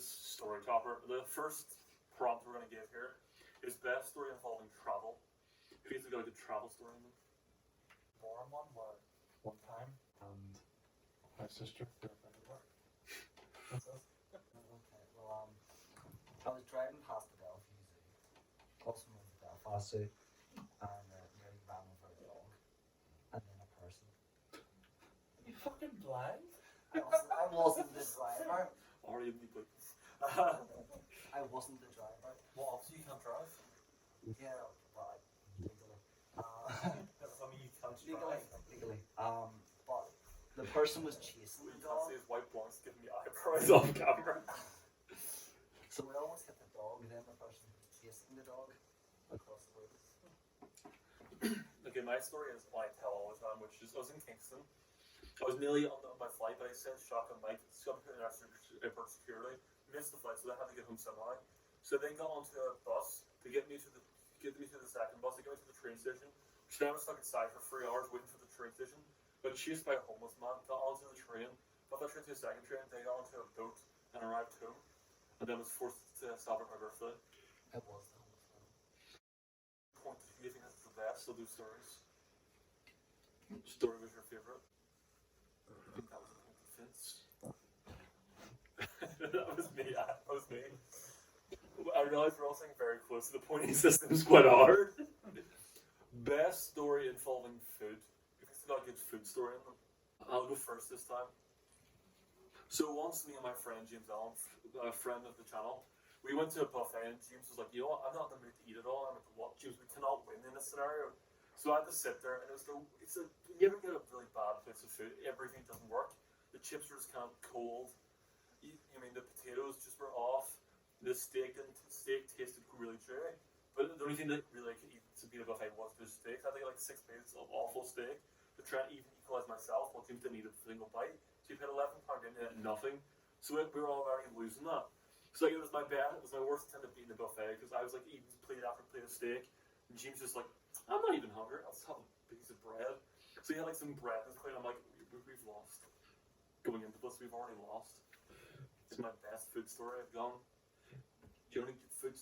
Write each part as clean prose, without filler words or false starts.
is story topper. The first prompt we're going to give here is best story involving travel. Who's got a good travel story in them? Warm one where one time and my sister threw it everywhere. That's it. Okay, well, I was driving past the Belfast Zoo, also known as the Belfast Zoo, and nearly ran over a dog, and then a person. Are you fucking blind? I wasn't the driver. Or even the I wasn't the driver. Well, obviously you can't drive. Yeah, well, legally. I mean, you can't drive. Legally. But the person was chasing You the can't dog. see his white blunts giving me eyebrows off camera. So we almost hit the dog, and then the person who was chasing the dog across the woods. Okay, my story is one I tell all the time, which is I was in Kingston. I was nearly on my flight, but I said shock and Mike, got put in airport security, missed the flight, so I had to get home somehow. So I then got onto a bus to get me to the second bus to get me to the train station. So then I was stuck inside for 3 hours waiting for the train station. Got chased by a homeless man, got onto the train, got that train to the second train, then got onto a boat and arrived home. And then was forced to stop at my birthday. It was the homeless man. Point, do you think that's the best of those stories? Story was your favourite? I think that was Thom and Vince. That was me. I realised we're all saying very close to the pointing system's quite hard. Best story involving food. If it's got a good food story in them. I'll go first this time. So once me and my friend James Allen, a friend of the channel, we went to a buffet and James was like, you know what, I'm not in the mood to eat it all. I'm like, what, James, we cannot win in this scenario. So I had to sit there and you ever get a really bad place of food, everything doesn't work. The chips were just kind of cold. The potatoes just were off. The steak tasted really chewy. But the only thing that really I could eat to beat a buffet was the steak. I think like 6 plates of awful steak to try and even equalize myself. Well, James didn't eat a single bite. So he paid £11 in it, nothing. So we were all already losing that. So like, it was my worst attempt at beating the buffet because I was like eating plate after plate of steak. And James just like, I'm not even hungry, I'll just have a piece of bread. So he had like some bread in his plate. I'm like, we've lost. Going into this, we've already lost. It's my best food story I've gone. Do you have any food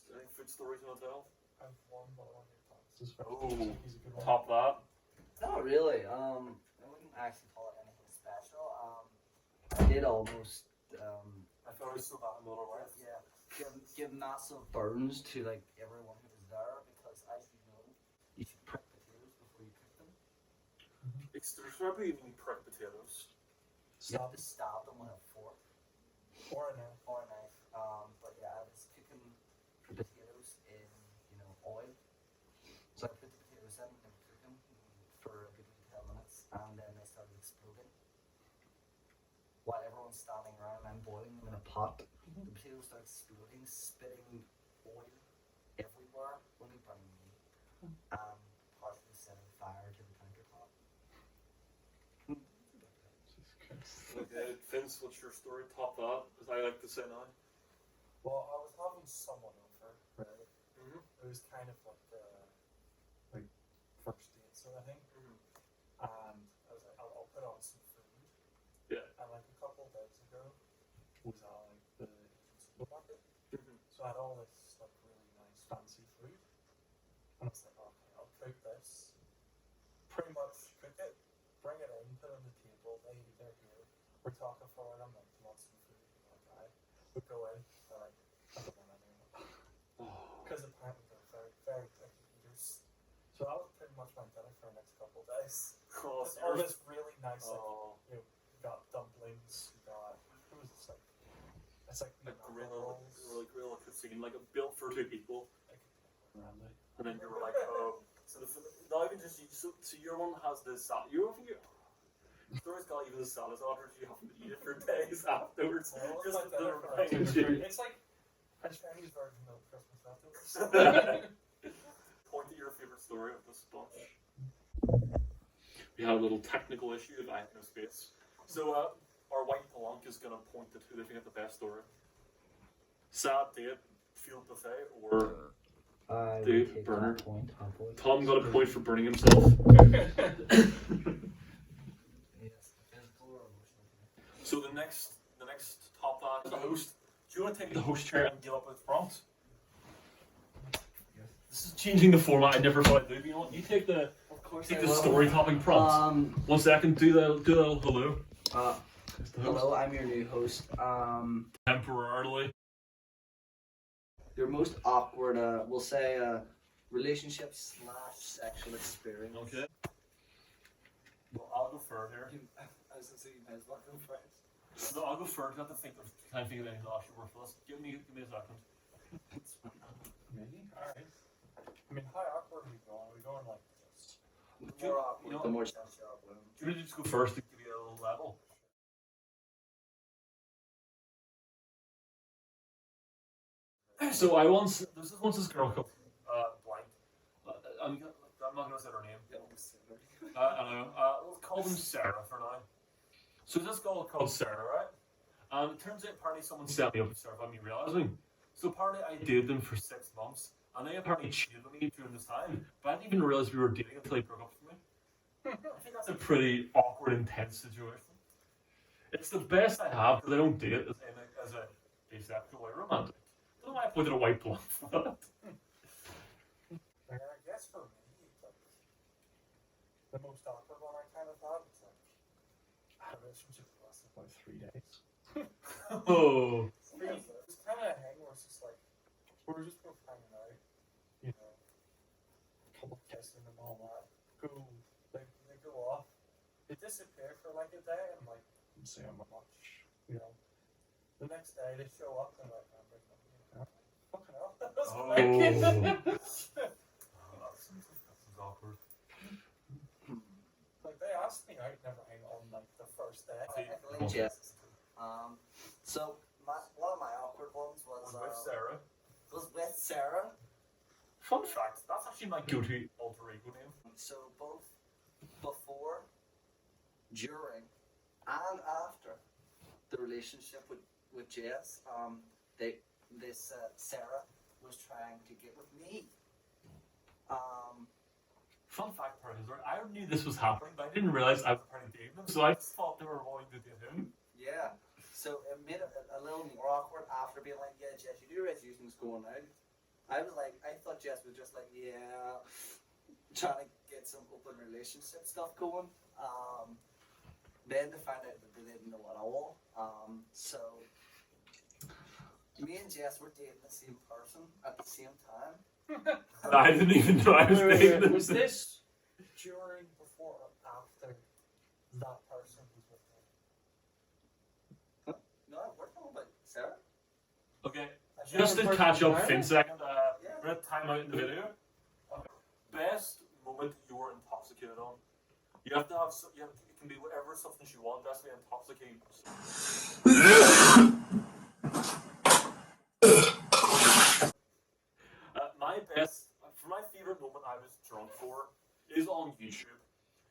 stories you want to tell? I've won, but I want your thoughts. He's a good one. Top that. Not really. I wouldn't actually call it anything special. I did almost. I thought it was so bad in Little West. Yeah. Give massive burns to like everyone who was there because, as you know, you should prick potatoes before you cook them. There's probably even prick potatoes. You have to stab them with a fork Or a knife. or a knife. But yeah, I was cooking the potatoes in oil. So I put the potatoes in and cooked them for a good 10 minutes, and then they started exploding. While everyone's standing around, I'm boiling them in a pot. The potatoes start exploding, spitting oil everywhere, only burning me, and partially setting fire to the countertop. Okay, Vince, what's your story? Top that, as I like to say now. Well, I was having someone over, right? Mm-hmm. It was kind of like first date sort of thing. Mm-hmm. And I was like, I'll put on some food. Yeah. And like a couple of days ago, was at like the supermarket. Mm-hmm. So I had all this like really nice fancy food. And I was like, okay, I'll cook this. Pretty much cook it, bring it in, put it on the table, they eat it here. We're talking for them, like, do you want some food? Okay. We go in, they're like, I don't want any of it. Because apparently they're very, very picky eaters. So that was pretty much my dinner for the next couple of days. Oh, It's all this really nice, like, oh, you got dumplings, you got, what was this, like, it's like a rolls. grill cuisine, like a built for 2 people. Like, Randy. And then you were like, oh, so not even just, so your one has the salad, story's got even the salad orders, you have to eat it for days afterwards. Well, Just like the dinner for like range. 2 or 3. It's like a Chinese version of Christmas leftovers. Point at your favourite story of this bunch. We had a little technical issue of I have no space. So our white plunk is going to point at who they think had the best story. Sad date, field buffet, or Dude, burner. Thom got a point for burning himself. So the next top the host, Do you want to take the host chair and give up with prompts? This is changing the format. I never thought I'd do. But you know what? You take the story topping prompts. 1 second. Do the hello. Hello, I'm your new host. Temporarily. Your most awkward, we'll say, relationship / sexual experience. Okay. Well, I'll go first here. I was gonna say you might as well go first. No, I'll go first. I have to think of anything that actually works for us. Give me a second. Me? Alright. I mean, how awkward are we going? Are we going like this? The more awkward, You know, the more chance you're awkward. Do you want to just go first to give you a little level? So there's this girl called blank. I'm not gonna say her name. I know. We'll call them Sarah for now. So this girl called Sarah, right? And it turns out apparently someone set me up with Sarah without me realizing. So apparently I dated them for 6 months, and they apparently cheated on me during this time. But I didn't even realize we were dating until they broke up with me. I think that's a pretty awkward, intense situation. It's the best I have because I don't date it as a asexual or romantic. I don't know why I pointed a white blunt for that. I guess for me, like, the most awkward one I kind of thought was like, I had a relationship that lasted about 3 days. Oh. It was kind of a hang where it's just like, we were just both hanging out, you know, a couple of kissing and all that. They go off. They disappear for like a day, and I'm like, I'm saying how much, you know. The next day they show up and like, I'm like, fucking hell. That was That's awkward. like they asked me out and everything on like the first day. Jess. So one of my awkward ones was with Sarah. Was with Sarah. Fun fact, that's actually my go-to alter ego name. So both before, during, and after the relationship with Jess, Sarah was trying to get with me. Fun fact, I knew this was happening, but I didn't realize I was trying to date them, so I just thought they were wanting to date him. Yeah. So it made it a little more awkward after being like, yeah, Jess, you do resolutions going out. I thought Jess was just like, yeah, trying to get some open relationship stuff going. Then to find out that they didn't know at all. So me and Jess were dating the same person at the same time. I didn't even know I was dating them. Was this during, before, or after that person was with me? No, we're talking about Sarah. Okay, just to catch up, Finn, second. We're gonna time out in the video. Best moment you were intoxicated on. You have to have. It can be whatever substance you want. That's to be intoxicating. My favorite moment I was drunk for is on YouTube.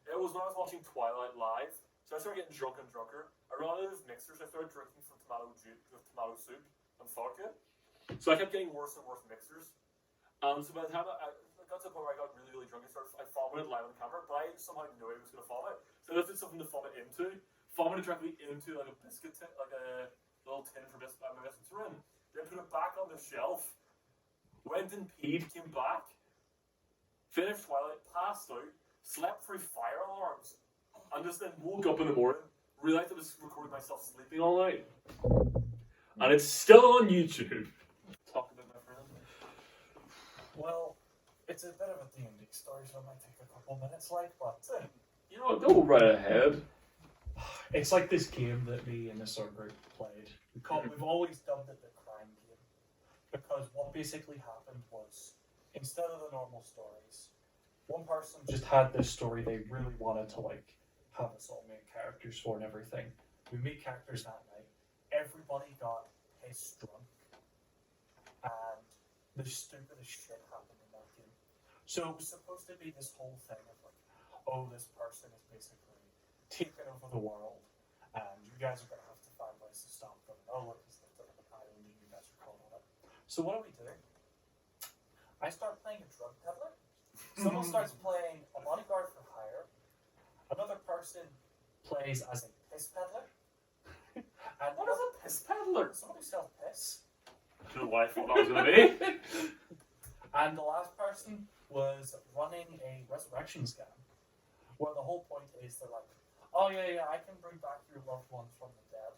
It was when I was watching Twilight live. So I started getting drunk and drunker. I ran out of mixers. I started drinking from tomato soup and vodka. So I kept getting worse and worse mixers. So by the time I got to the point where I got really, really drunk, I vomited live on camera, but I somehow knew I was going to vomit. So I lifted something to vomit into. Vomited directly into like a biscuit tin, like a little tin for my biscuits were in. Then put it back on the shelf. Went and peed, came back. Finished Twilight, passed out, slept through fire alarms, and just then woke up in the morning, realised I was recording myself sleeping all night. And it's still on YouTube. Talk about my friend. Well, it's a bit of a D&D story, so it might take a couple minutes, like, but... You know what, go right ahead. It's like this game that me and this other group played. We've always dubbed it the crime game. Because what basically happened was, instead of the normal stories, one person just had this story they really wanted to like have us all make characters for and everything. We made characters that night. Everybody got pissed drunk, and the stupidest shit happened in that game. So it was supposed to be this whole thing of like, oh, this person is basically taking over the world, and you guys are gonna have to find ways to stop them. Oh, look, he's lifted up an island, and you guys are calling on it. So what do we do? I start playing a drug peddler. Someone starts playing a bodyguard for hire. Another person plays as a piss peddler. And What is a piss peddler? someone who sells piss. I don't know why I thought that was going to be. And the last person was running a resurrection scam, where the whole point is they're like, oh yeah, I can bring back your loved ones from the dead,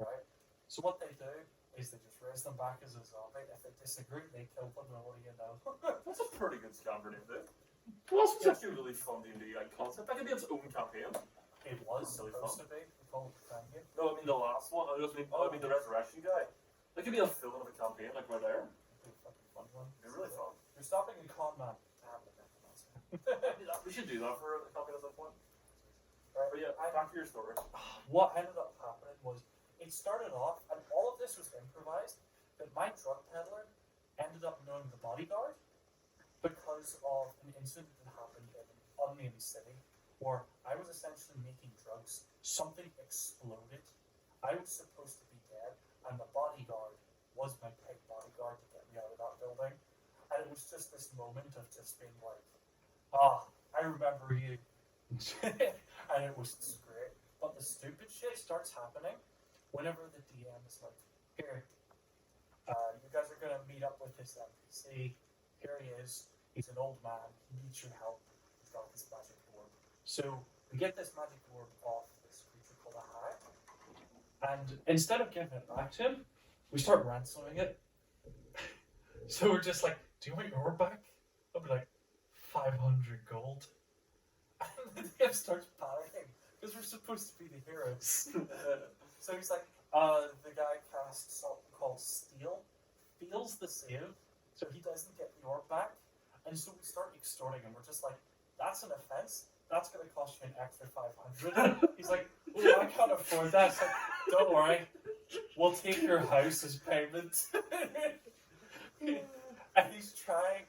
right? So what they do is they just raise them back as a zombie. If they disagree, they kill them, and what do you know? That's a pretty good scam for name, though. Well, that's actually a really fun D&D concept. That could be its own campaign. It was Really supposed fun. to be. We call it the fan game. No, I mean the last one. I mean the resurrection guy. That could be a villain of a campaign, like right there. It'd be a fucking fun one. It'd be really fun. You're stopping a con man. Damn the necromancer. We should do that for a campaign at some point. Right. But yeah, back to your story. What ended up happening was it started off, and all of this was improvised, but my drug peddler ended up knowing the bodyguard because of an incident that happened in an unnamed city where I was essentially making drugs. Something exploded. I was supposed to be dead, and the bodyguard was my paid bodyguard to get me out of that building. And it was just this moment of just being like, I remember you. And it was just great. But the stupid shit starts happening whenever the DM is like, here, you guys are going to meet up with this NPC. Here he is. He's an old man. He needs your help. He's got this magic orb. So we get this magic orb off this creature called a hag. And instead of giving it back to him, we start ransoming it. So we're just like, do you want your orb back? I'll be like, 500 gold. And the DM starts panicking because we're supposed to be the heroes. So he's like, the guy casts something called Steal, fails the save, so he doesn't get the orb back. And so we start extorting him. We're just like, that's an offense. That's going to cost you an extra 500. He's like, oh, I can't afford that. It's like, don't worry, we'll take your house as payment. And he's trying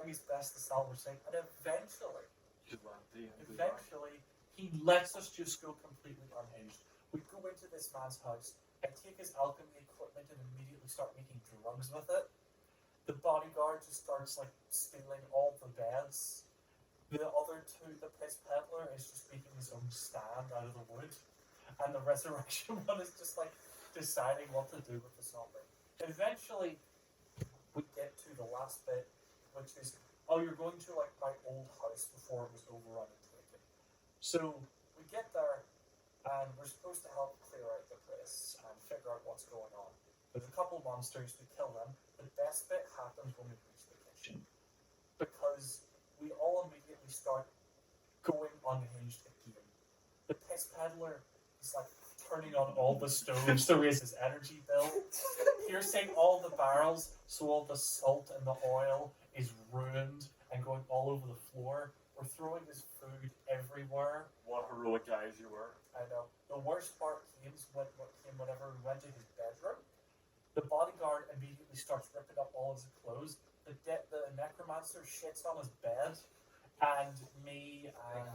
his best to sell everything, and eventually, he lets us just go completely unhinged. We go into this man's house, I take his alchemy equipment and immediately start making drugs with it. The bodyguard just starts like stealing all the beds. The other two, the piss peddler, is just making his own stand out of the wood. And the resurrection one is just like deciding what to do with the zombie. Eventually, we get to the last bit, which is, you're going to like my old house before it was overrun and taken. So we get there, and we're supposed to help clear out the place and figure out what's going on. There's a couple monsters, we kill them. The best bit happens when we reach the kitchen, because we all immediately start going unhinged again. The piss peddler is like turning on all the stoves to raise his energy bill, piercing all the barrels so all the salt and the oil is ruined and going all over the floor. We're throwing his food everywhere. What heroic guys you were. I know. The worst part came whenever we went to his bedroom. The bodyguard immediately starts ripping up all his clothes. The necromancer shits on his bed, and me and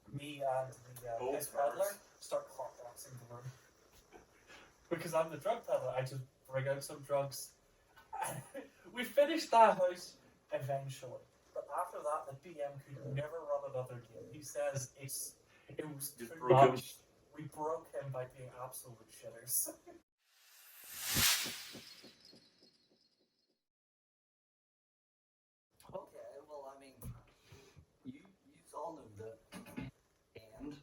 the piss peddler start hotboxing the room. Because I'm the drug peddler, I just bring out some drugs. We finished that house eventually, but after that, the DM could never run another game. He says it was too much. We broke him by being absolute shitters. Okay, well, I mean, you all know the end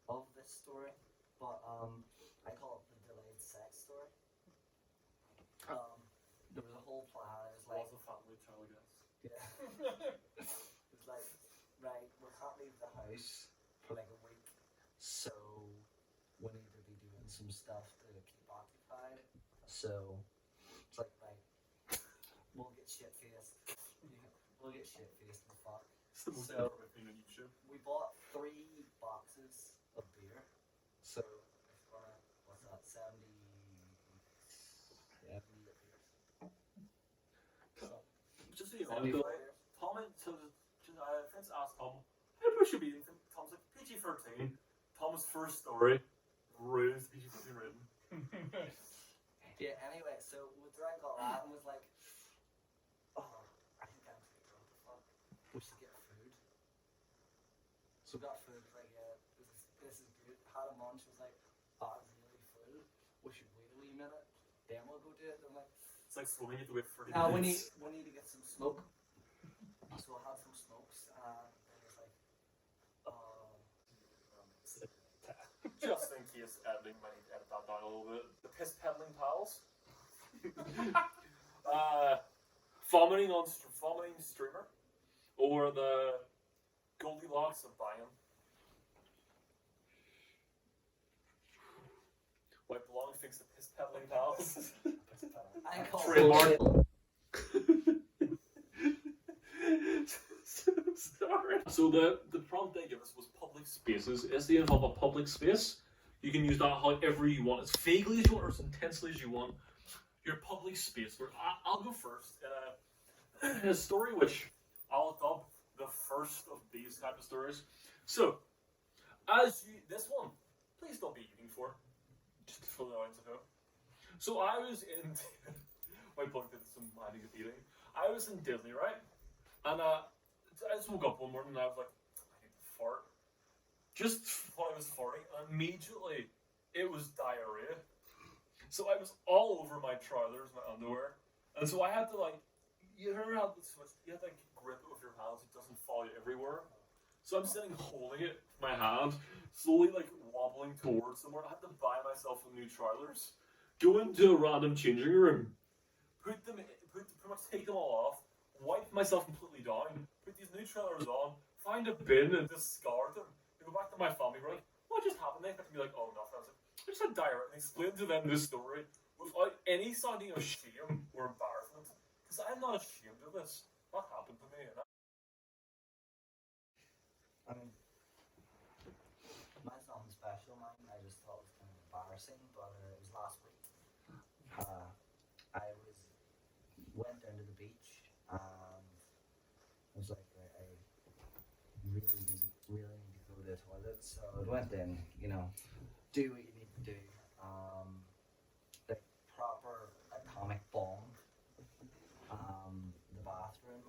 of this story, but I call it the delayed sex story. There was a whole plan. It was like, a family tale, I guess. yeah. It was like, right, we can't leave the house for like a week, so we need to be doing some stuff to keep occupied. So it's like, right, we'll get shit faced. We'll get shit faced and fuck. It's the most So- important thing on YouTube. We bought 3 boxes of beer. So it's gonna, what's that, 70 beers. Just so you know, 70 though, beers. Thom and Vince asked Thom, how much should be? Thom's like, PG-13. Thom's first story ruins PG-13 rating. Yeah, anyway, so we drank all that and was like, I think I'm too drunk to fuck. We should get food. So we got food, like, this is good. had them on. She was like, "Oh, I'm really full. We should wait a wee minute. Then we'll go do it." I'm like, It's like swimming, you have to wait 30 "No, minutes. we need to get some smoke." So I had some smokes, and then it was like, Just in case editing might need to edit that down a little bit. The piss peddling pals. Vomiting streamer. Or the Goldilocks of banging. Why belong thinks the piss peddling pals. I call Trademark. bullshit. Sorry. So the prompt they give us was public spaces. Is the involve a public space? You can use that however you want, as vaguely as you want or as intensely as you want. Your public space. I'll go first. A story which I'll dub the first of these type of stories. So, this one, please don't be eating for, just for the audience at home. So I was in, my point did some minding of eating. I was in Disney, right? And I just woke up one morning and I was like, I need to fart. Just while I was farting, immediately it was diarrhea. So I was all over my trousers, my underwear, and so I had to you ever have the switch? You have to grip it with your hands; it doesn't fall everywhere. So I'm sitting holding it with my hand, slowly wobbling towards somewhere. I had to buy myself some new trousers, go into a random changing room, pretty much take them all off, wipe myself completely down, put these new trousers on, find a bin and discard them. Go back to my family. We're like, what just happened? They had to be like, oh nothing. I was like, I just had diarrhea, and explain to them this story without any sounding of shame or embarrassment. Because I'm not ashamed of this. What happened to me? I mean, mine's nothing special. Mine, I just thought it was kind of embarrassing, but it was last week. I went down to the beach and I was like, I really need to go to the toilet. So I went in, do what you need to do. The proper atomic bomb. The bathroom.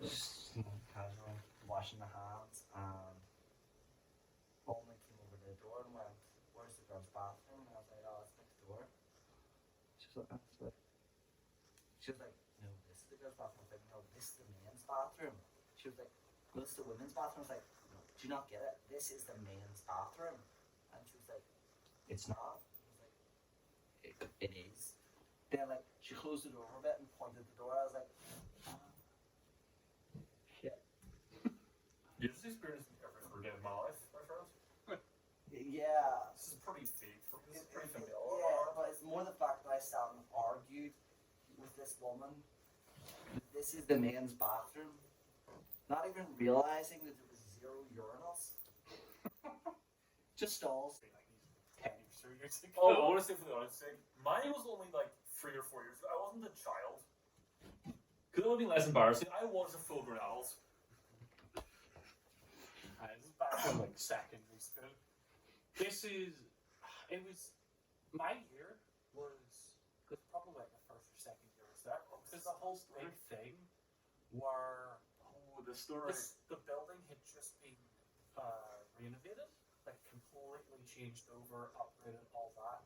Just casual washing the hands. Only came over to the door and went, "Where's the girls' bathroom?" And I was like, "Oh, it's next door." She was like, "No, this is the girls' bathroom." I was like, "No, this is the men's bathroom." She was like, "No, this is the women's bathroom." I was like, "No, do you not get it? This is the men's bathroom." And she was like, "It's not." I was like, it is. Then she closed the door a bit and pointed at the door. I was like, shit. You just experienced every day of my life, my friends. Yeah. This is pretty fake for me. It's pretty familiar. Yeah, but it's more the fact that I sat and argued with this woman. This is the men's bathroom. Not even realizing that there was 0 urinals. Just stalls. 10 years, 3 years ago. Oh, I want to say for the audience sake, mine was only 3 or 4 years ago. I wasn't a child. Could it have been less embarrassing? I was a full-grown adult. This is back in secondary school. It was, my year was probably the first or second year was there. There's a whole big thing where The story. the building had just been renovated, completely changed over, upgraded, all that.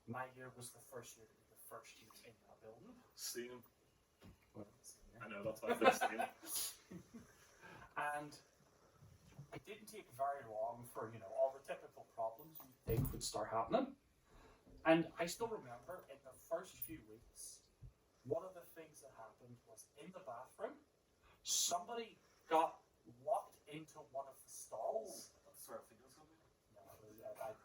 My year was the first year to be the first year in that building. Same. Well, I know, that's why I said same. And it didn't take very long for, all the typical problems you think would start happening. And I still remember in the first few weeks, one of the things that happened was in the bathroom, somebody got locked into one of the stalls. Sorry, I'm thinking of something. No,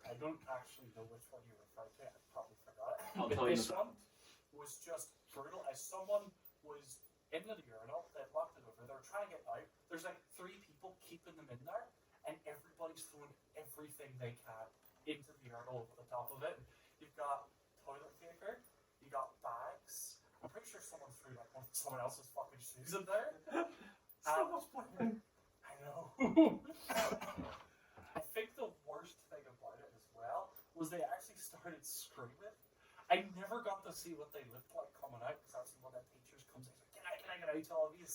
I don't actually know which one you referred to. I probably forgot it. I'll But tell you this in a one was just brutal. As someone was in the urinal, they locked it over. They were trying to get out. There's 3 people keeping them in there, and everybody's throwing everything they can into the urinal over the top of it. You've got toilet paper. You got bags. I'm pretty sure someone threw someone else's fucking shoes in there. So much fun. I know. I think the worst thing about it as well was they actually started screaming. I never got to see what they looked like coming out because obviously when that teacher comes in, he's like, "Can I get out to all of you?"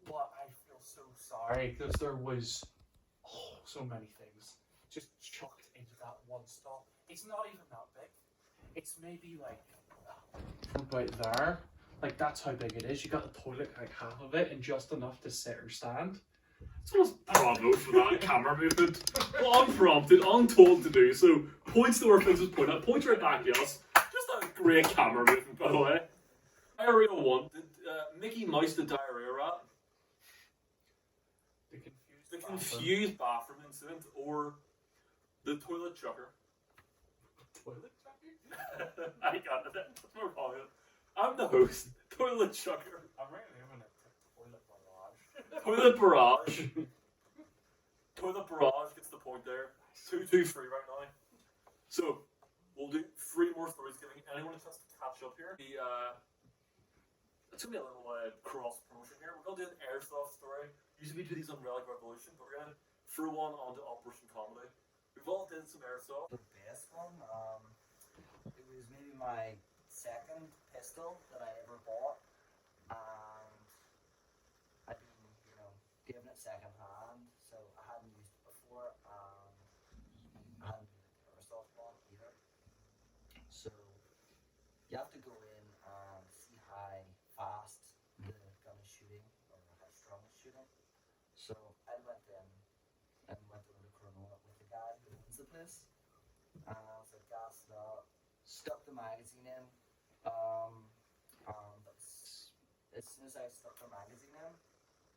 But I feel so sorry because there was Oh, so many things just chucked into that one stall. It's not even that big. It's maybe like about there. Like that's how big it is. You got the toilet, like half of it, and just enough to sit or stand. Someone's bravo for that camera movement. Unprompted, untold to do so. Points to where things was pointed at. Points right back to us. Just a great camera movement, by the way. Diarrhea 1. Did Mickey Mouse the diarrhea rat? The confused bathroom incident, or the toilet chucker? Toilet chucker? I got it. That's what we're calling it. I'm the host. Toilet chucker. I'm really naming it toilet barrage. Toilet barrage. Toilet barrage gets the point there. 2-2-3 right now. So, we'll do 3 more stories, giving anyone a chance to catch up here. It's going to be a little cross promotion here. We're going to do an airsoft story. Usually we do these on Relic Revolution, but we're going to throw one onto Operation Comedy. We've all did some airsoft. The best one, it was maybe my second pistol that I ever bought, and I'd been, given it second hand, so I hadn't used it before, and I hadn't used the airsoft one either. So you have to go in and see how fast the gun is shooting, or how strong it's shooting. So I went in and went over to Corona with the guy who owns the place, and I was like, gassed it up, stuck the magazine in. As soon as I stuck the magazine in,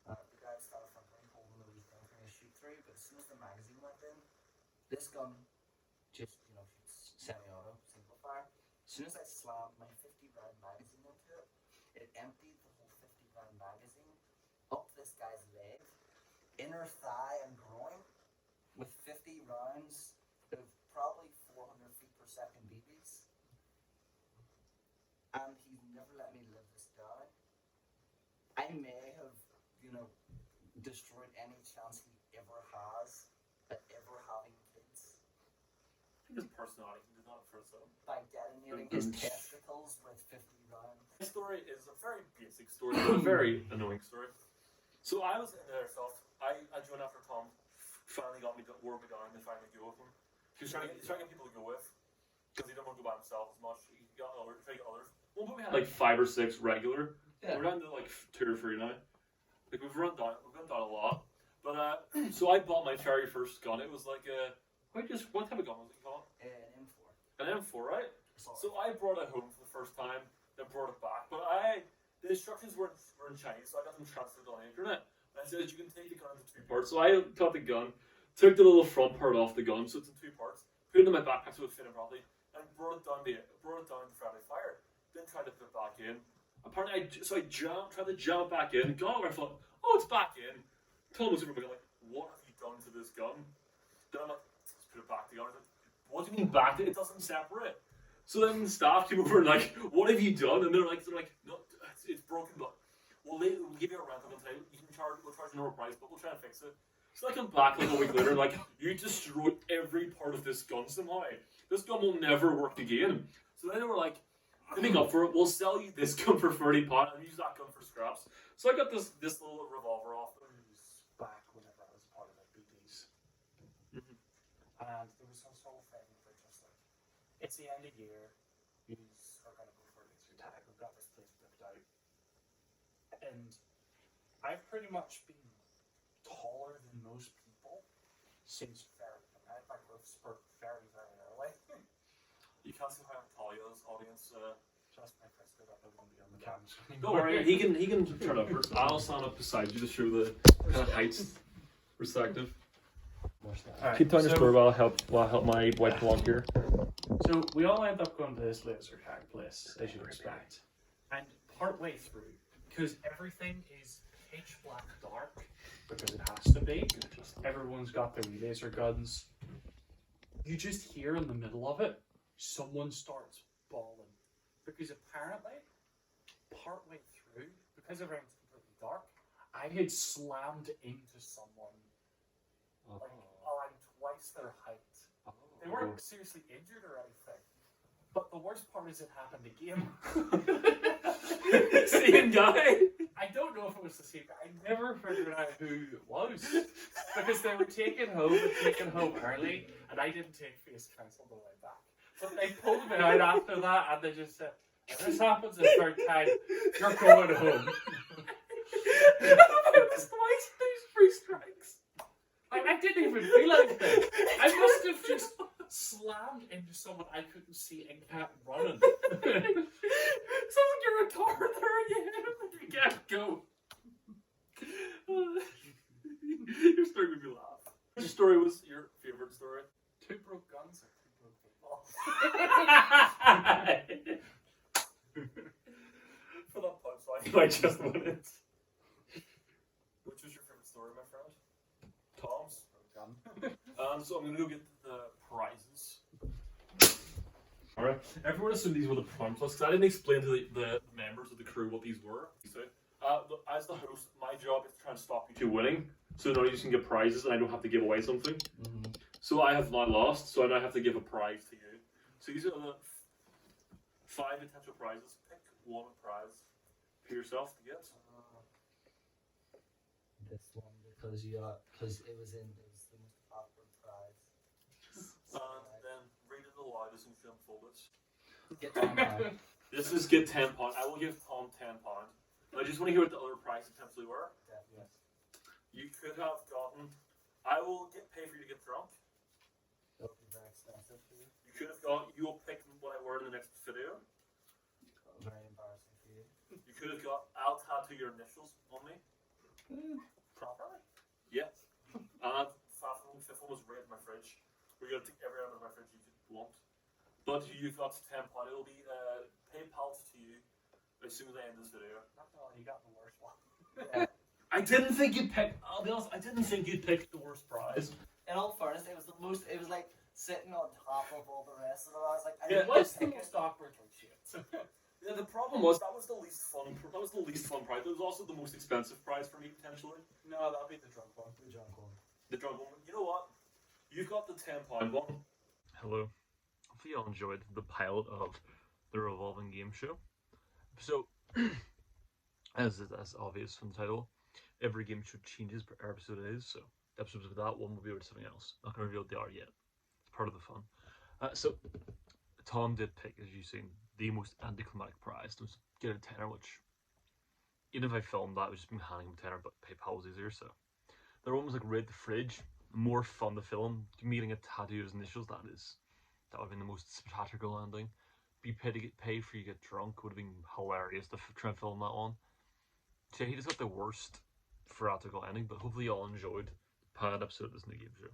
the guy started fucking holding the wee thing for me to shoot through. But as soon as the magazine went in, this gun just shoots semi-auto, single fire. As soon as I slammed my 50-round magazine into it, it emptied the whole 50-round magazine up this guy's leg, inner thigh and groin, with 50 rounds of probably 400 feet per second BBs. And he's never let me live this down. I may have, destroyed any chance he ever has at ever having kids. I think his personality can do that for himself. By detonating his testicles with 50 rounds. My story is a very basic story, but a very annoying story. So I was in airsoft. I joined after Tom finally got me to wore me down and finally go with him. He was trying to get people to go with, because he didn't want to go by himself as much. He got others, trying to get others. One point we had like 5 or 6 regular. Yeah. We're down to like 2 or 3 now. Like we've run down a lot. But so I bought my very first gun. It was like what type of gun was it called? An M4. An M4, right? So I brought it home for the first time, then brought it back. But the instructions were in Chinese, so I got them translated on the internet. And it says you can take the gun into 2 parts. So I got the gun, took the little front part off the gun, so it's in 2 parts, put it in my backpack so it fit in properly, and brought it down to friendly fire. Then tried to put it back in. Apparently, tried to jam it back in. Got where I thought, oh, it's back in. Tom was over me like, what have you done to this gun? Then I'm like, let's put it back together. Like, what do you mean back? It doesn't separate. So then the staff came over and like, what have you done? And they're like, no, it's broken, but we'll give you a rental and we'll charge you a normal price, but we'll try and fix it. So I come back like a week later, like, you destroyed every part of this gun somehow. This gun will never work again. So then they were like, to make up for it, we'll sell you this gun for £30 and use that gun for scraps. So I got this little revolver off them. Back whenever I was part of the BDs. Mm-hmm. And there was this whole thing where just like, it's the end of year, you are going to go for a laser tag, we've got this place booked out. And I've pretty much been taller than most people since very young. I had my growth spurt very, very early. You can't see how tall he is, audience. Just my first go up, I won't be on the camera. Don't worry, he can turn up. I'll stand up beside you to show the kind of height perspective. Right, Keep telling your story while I help my wife vlog here. So we all end up going to this laser tag place, as you'd expect. And partway through, because everything is pitch black dark, because it has to be, everyone's got their laser guns. You just hear in the middle of it, someone starts bawling. Because apparently, partway through, because everything's completely dark, I had slammed into someone like around twice their height. They weren't seriously injured or anything. But the worst part is it happened again. Same guy. I don't know if it was the same guy. I never figured out who it was because they were taken home early, and I didn't take face counsel the way back. But they pulled me out after that, and they just said, "If this happens the third time, you're going home." It's twice these 3 strikes. Like, I didn't even feel anything. I must have just slammed into someone I couldn't see and kept running. Sounds like you're a car there again. You can't go. Your story made me laugh. Which story was your favorite story? 2 broke guns or 2 broke people? For that punchline, I just won it. Which was your favorite story, my friend? Tom's? So I'm gonna go get the prizes. Alright, everyone assumed these were the prime plus because I didn't explain to the members of the crew what these were. So, as the host, my job is to try and stop you two winning. So now you can get prizes and I don't have to give away something. Mm-hmm. So I have now lost, so I now have to give a prize to you. So these are the 5 potential prizes. Pick one prize for yourself to get. This one because it was the most popular prize. And then read it aloud as soon as you unfold it. Get £10. This is get £10. I will give Tom £10. I just want to hear what the other prize potentially were. Yeah. You could have gotten. I will pay for you to get drunk. That would be very expensive for you. You could have got. You will pick what I wear in the next video. Very embarrassing for you. You could have got. I'll tattoo your initials on me. Properly? Yeah. And fifth one was right in my fridge. We're gonna take every item in my fridge you could want. But you've got £10. It will be PayPal to you as soon as I end this video. Not gonna lie, you got the worst one. Yeah. I didn't think you'd pick. I'll be honest. I didn't think you'd pick the worst prize. In all fairness, it was the most. It was like sitting on top of all the rest of it. I was like, Yeah, What's the most awkward shit? Yeah, the problem was that was the least fun. That was the least fun prize. It was also the most expensive prize for me potentially. No, that'll be the drunk one. The drunk one. The drunk one. You know what? You've got the £10 one. Hello. Hopefully you all enjoyed the pilot of the Revolving game show. So, as obvious from the title, every game show changes per episode it is. So the episodes of that one will be about something else. Not going to reveal what they are yet. It's part of the fun. So Tom did pick, as you've seen, the most anticlimactic prize. To get a tenner, which even if I filmed that, I would just been handing him a tenner, but PayPal was easier. So they're almost like Raid the Fridge. More fun to film. Meeting a tattoo of his initials, that would have been the most spectacular landing. Be paid to get paid for you to get drunk would have been hilarious to try and film that one. So yeah, he just got the worst theatrical ending, but hopefully you all enjoyed the pilot episode of this new game show.